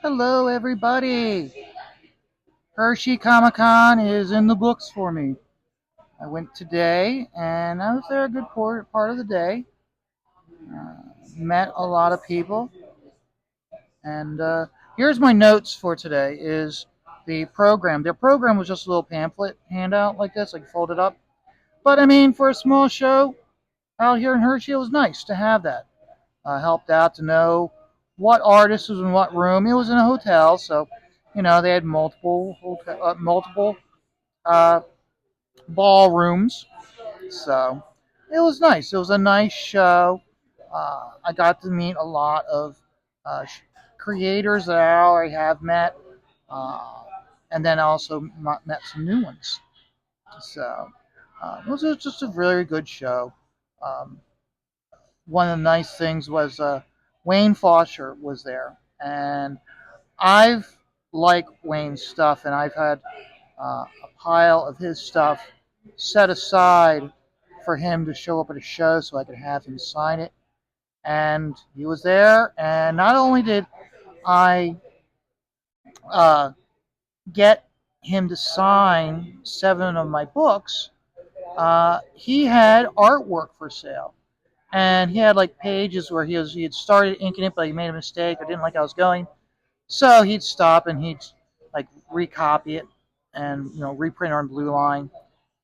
Hello, everybody. Hershey Comic Con is in the books for me. I went today, and I was there a good part of the day. Uh, Met a lot of people, and here's my notes for today. Is the program? Their program was just a little pamphlet handout like this, like folded up. But I mean, for a small show out here in Hershey, it was nice to have that. Helped out to know what artist was in what room. It was in a hotel, so they had multiple uh, ballrooms. So it was nice. It was a nice show. I got to meet a lot of uh, creators that I already have met, uh, and then also met some new ones. So it was just a really good show. Um, One of the nice things was Wayne Foster was there, and I've liked Wayne's stuff, and I've had a pile of his stuff set aside for him to show up at a show so I could have him sign it. And he was there, and not only did I uh, get him to sign 7 of my books, he had artwork for sale. And he had like pages where he had started inking it, but he made a mistake or didn't like how it was going. So he'd stop and he'd like recopy it and reprint on blue line.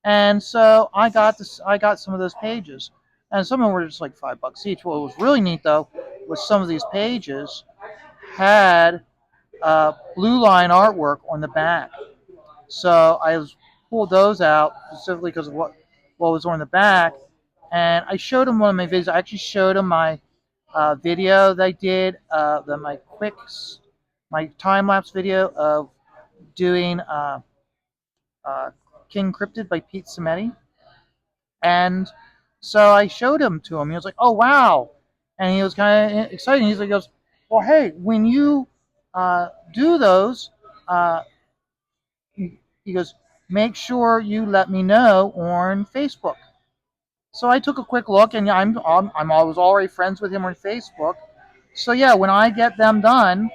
And so I got some of those pages, and some of them were just like $5 each. What was really neat though was some of these pages had blue line artwork on the back. So pulled those out specifically because of what was on the back, and I showed him one of my videos. I actually showed him my video that I did, my time lapse video of doing uh, King Cryptid by Pete Cimetti. And so I showed him to him. He was like, "Oh wow!" And he was kind of excited. He goes, "Well, hey, when you do those, uh, he goes, make sure you let me know on Facebook." So I took a quick look, and I was already friends with him on Facebook. So yeah, when I get them done,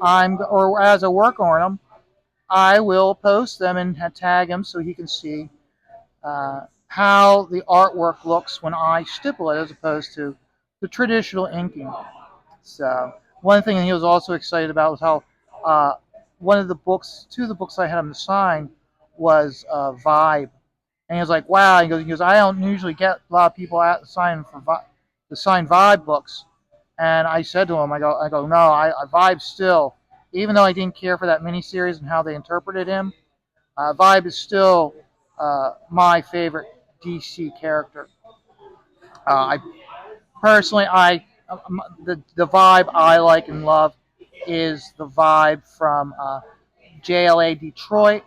or as I work on them, I will post them and tag him so he can see how the artwork looks when I stipple it as opposed to the traditional inking. So one thing he was also excited about was how uh, two of the books I had him to sign was Vibe, and he was like, "Wow!" He goes, "I don't usually get a lot of people out signing to sign Vibe books." And I said to him, I go, "No, I Vibe still, even though I didn't care for that miniseries and how they interpreted him, Vibe is still my favorite DC character. I personally, the vibe I like and love is the vibe from JLA Detroit.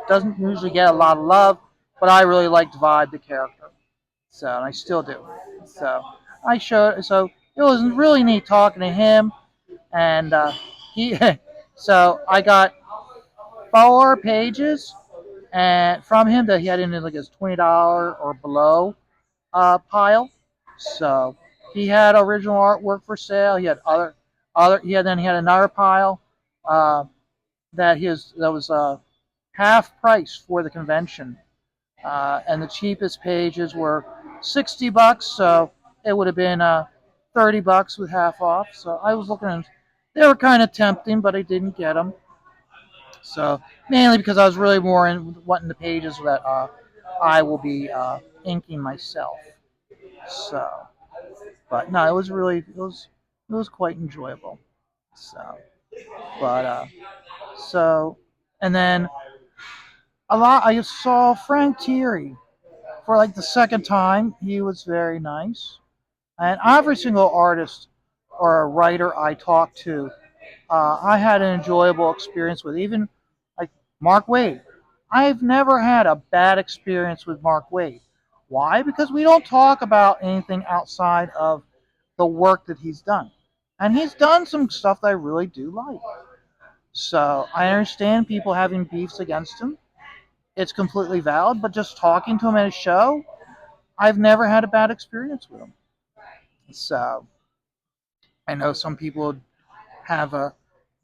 Doesn't usually get a lot of love, but I really liked Vibe the character, so and I still do. So so it was really neat talking to him, and he. So I got 4 pages and from him that he had in like his $20 or below pile. So he had original artwork for sale. He had other he had another pile uh, that was half price for the convention, and the cheapest pages were $60. So it would have been $30 with half off. So I was looking at they were kind of tempting, but I didn't get them. So mainly because I was really more in wanting the pages that I will be inking myself. So, but no, it was quite enjoyable. So, but so and then I saw Frank Thierry for like the second time. He was very nice, and every single artist or a writer I talked to, I had an enjoyable experience with. Even like Mark Wade, I've never had a bad experience with Mark Wade. Why? Because we don't talk about anything outside of the work that he's done. And he's done some stuff that I really do like. So I understand people having beefs against him. It's completely valid, but just talking to him at a show, I've never had a bad experience with him. So I know some people have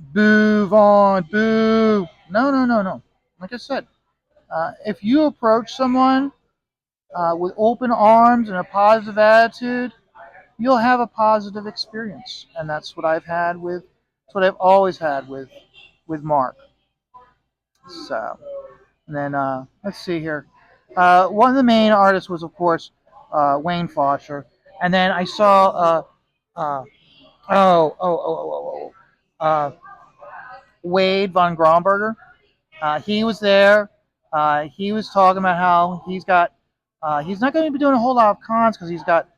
Boo, Vaughn, boo. No, no, no, no. Like I said, if you approach someone with open arms and a positive attitude, you'll have a positive experience, and that's what I've had with. That's what I've always had with Mark. So, and then let's see here. One of the main artists was, of course, Wayne Foster, and then I saw. Uh, oh, Wade von Gromberger. He was there. He was talking about how he's not going to be doing a whole lot of cons because he's got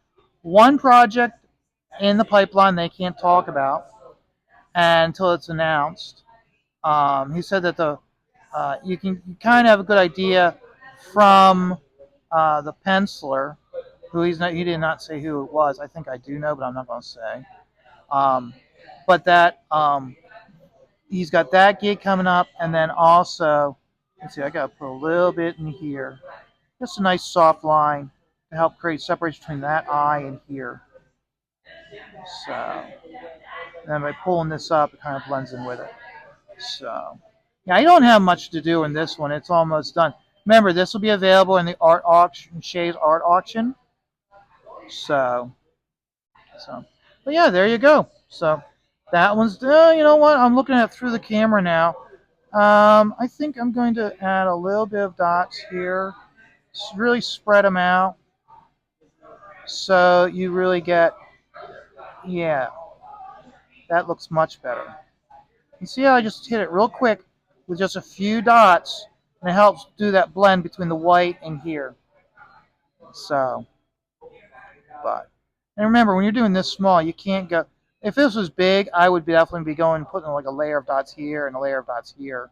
one project in the pipeline they can't talk about until it's announced. He said that you can kind of have a good idea from the penciler, who he did not say who it was. I think I do know, but I'm not going to say. Um, but that he's got that gig coming up, and then also, let's see, I got to put a little bit in here, just a nice soft line to help create separation between that eye and here. So, and then by pulling this up, it kind of blends in with it. So, yeah, I don't have much to do in this one. It's almost done. Remember, this will be available in the art auction, Shay's art auction. So, but yeah, there you go. So, that one's. You know what? I'm looking at it through the camera now. I think I'm going to add a little bit of dots here. Really spread them out, so you really get. Yeah, that looks much better. You see how I just hit it real quick with just a few dots, and it helps do that blend between the white and here. So, but and remember, when you're doing this small, you can't go. If this was big, I would definitely be going putting like a layer of dots here and a layer of dots here.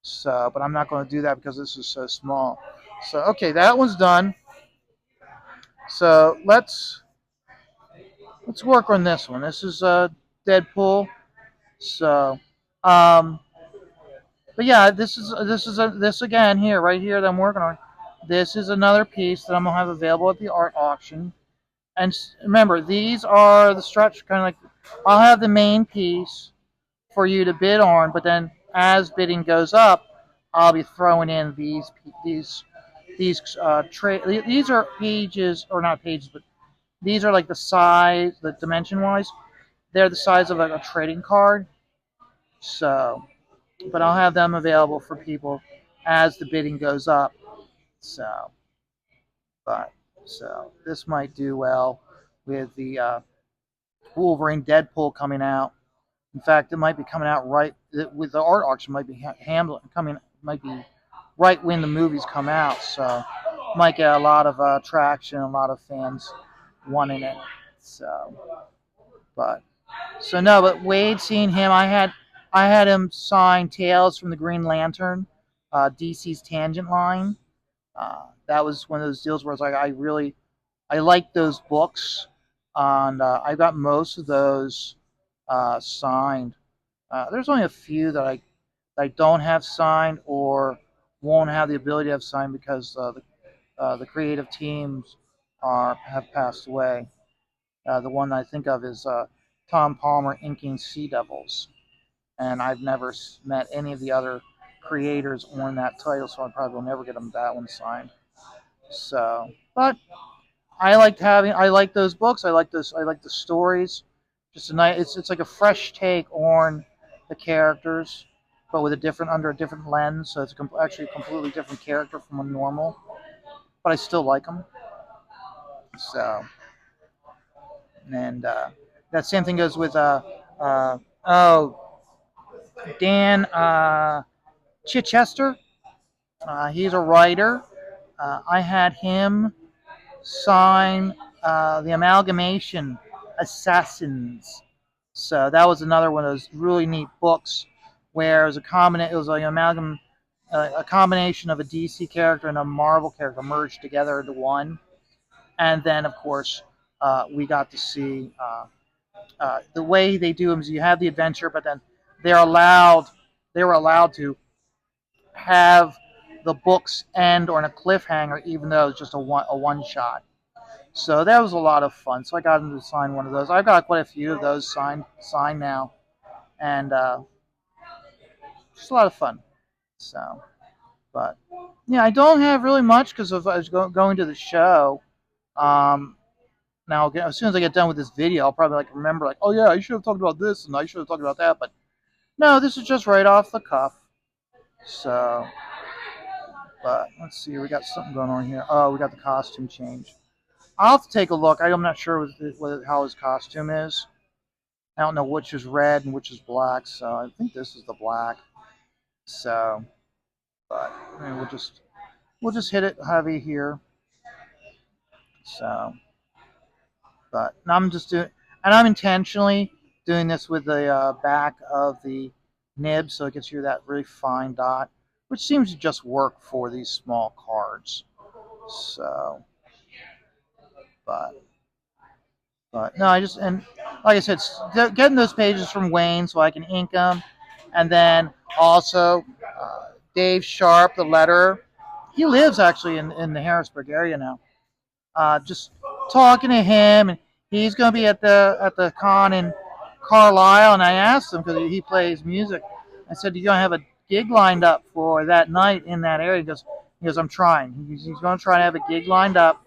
So, but I'm not going to do that because this is so small. So, okay, that one's done. So let's work on this one. This is Deadpool. So, um, but yeah, this again here, right here that I'm working on. This is another piece that I'm gonna have available at the art auction. And remember, these are the stretch kind of like I'll have the main piece for you to bid on, but then as bidding goes up, I'll be throwing in these are pages or not pages, but these are like the size, the dimension wise. They're the size of like a trading card. So, but I'll have them available for people as the bidding goes up. So, but this might do well with the Wolverine Deadpool coming out. In fact, it might be coming out right with the art auction. Might be coming. Might be right when the movies come out. So, might get a lot of traction, a lot of fans wanting it. So, but no, but Wade, seeing him, I had him sign Tales from the Green Lantern, DC's Tangent line. That was one of those deals where it's like I like those books, and I got most of those signed. There's only a few that I don't have signed or won't have the ability to have signed because the creative teams have passed away. The one I think of is Tom Palmer inking Sea Devils, and I've never met any of the other creators on that title, so I probably will never get them that one signed. So, but I like those books. I like the stories. Just a nice. It's like a fresh take on the characters, but with a different under a different lens. So it's actually a completely different character from a normal, but I still like them. So, and that same thing goes with uh, oh Dan Chichester. He's a writer. I had him sign the Amalgamation Assassins. So that was another one of those really neat books where it was like a combination of a DC character and a Marvel character merged together into one. And then, of course, we got to see the way they do them is you have the adventure, but then they're allowed they were allowed to have the books end on a cliffhanger, even though it's just a one shot. So that was a lot of fun. So I got him to sign one of those. I've got quite a few of those signed now, and just a lot of fun. So, but yeah, I don't have really much because of I was going to the show. Um, Now, as soon as I get done with this video, I'll probably like remember, like, oh yeah, I should have talked about this and I should have talked about that. But no, this is just right off the cuff. So, but let's see, we got something going on here. Oh, we got the costume change. I'll have to take a look. I'm not sure how his costume is. I don't know which is red and which is black, so I think this is the black. So, but I mean, we'll just hit it heavy here. So, but I'm just doing, and I'm intentionally doing this with the back of the nib, so it gets you that really fine dot, which seems to just work for these small cards. So, but no, and like I said, getting those pages from Wayne so I can ink them, and then also Dave Sharp, the letterer. He lives actually in the Harrisburg area now. Just talking to him, and he's going to be at the con in Carlisle. And I asked him because he plays music. I said, "You going to have a gig lined up for that night in that area?" He goes, "I'm trying." He's going to try to have a gig lined up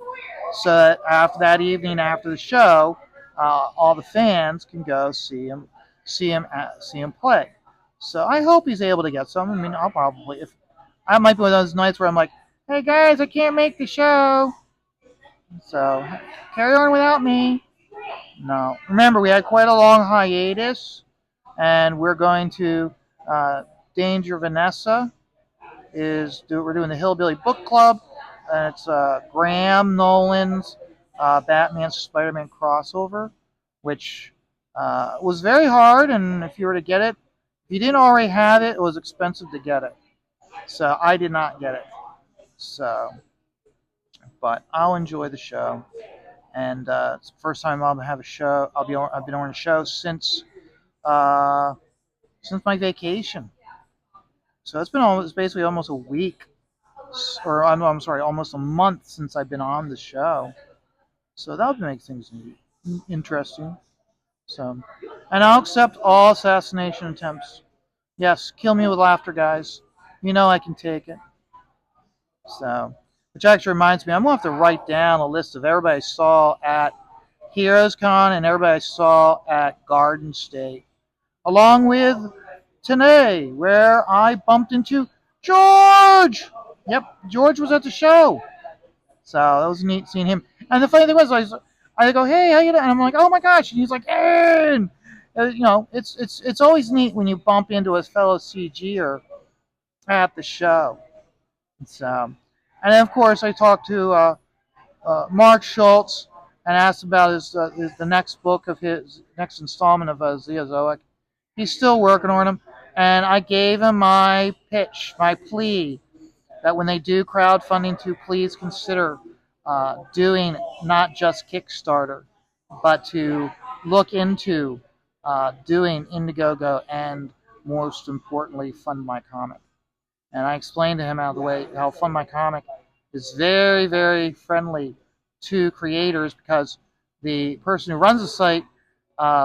so that after that evening, after the show, all the fans can go see him play. So I hope he's able to get some. I mean, I'll probably if I might be one of those nights where I'm like, "Hey guys, I can't make the show." So carry on without me. No, remember we had quite a long hiatus, and we're going to Danger Vanessa. We're doing the Hillbilly Book Club, and it's Graham Nolan's Batman Spider-Man crossover, which was very hard. And if you were to get it, if you didn't already have it, it was expensive to get it. So I did not get it. So, but I'll enjoy the show. And it's the first time I'll have a show. I've been on a show uh, since my vacation. So it's basically almost a week, or I'm sorry, almost a month since I've been on the show. So that would make things interesting. So, and I'll accept all assassination attempts. Yes, kill me with laughter, guys. You know I can take it. So, which actually reminds me, I'm gonna have to write down a list of everybody I saw at Heroes Con and everybody I saw at Garden State, along with today, where I bumped into George. Yep, George was at the show, so that was neat seeing him. And the funny thing was, I go, "Hey, how you doing?" And I'm like, "Oh my gosh!" And he's like, "Hey!" And, it's always neat when you bump into a fellow CGer at the show. So, and then of course I talked to Mark Schultz and asked about the next book of his next installment of Zeozoic. He's still working on them, and I gave him my pitch, my plea that when they do crowdfunding, to please consider doing not just Kickstarter, but to look into doing Indiegogo and most importantly, Fund My Comic. And I explained to him how Fund My Comic is very, very friendly to creators because the person who runs the site,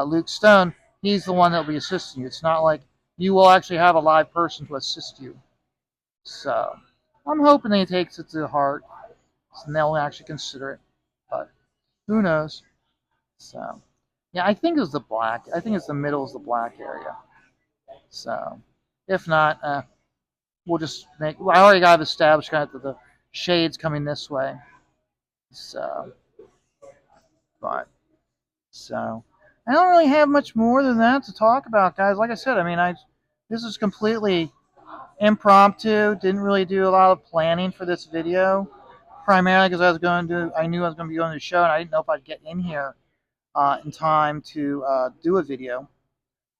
Luke Stone, he's the one that will be assisting you. It's not like you will actually have a live person to assist you. So I'm hoping he takes it to heart and they'll actually consider it. But who knows? So yeah, I think it was the black. I think it's the middle is the black area. So if not, we'll just make. Well, I already got it established kind of the shades coming this way. So, but so I don't really have much more than that to talk about, guys. Like I said, I mean, this is completely impromptu. Didn't really do a lot of planning for this video, primarily because I knew I was going to be going to the show, and I didn't know if I'd get in here in time to do a video,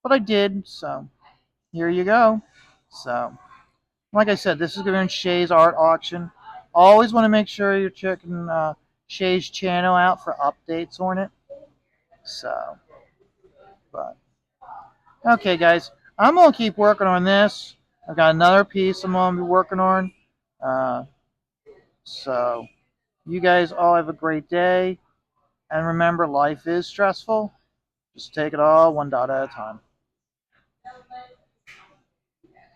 but I did. So here you go. So. Like I said, this is going to be on Shay's art auction. Always want to make sure you're checking Shay's channel out for updates on it. So, but okay, guys, I'm gonna keep working on this. I've got another piece I'm gonna be working on. Uh, so, you guys all have a great day, and remember, life is stressful. Just take it all one dot at a time.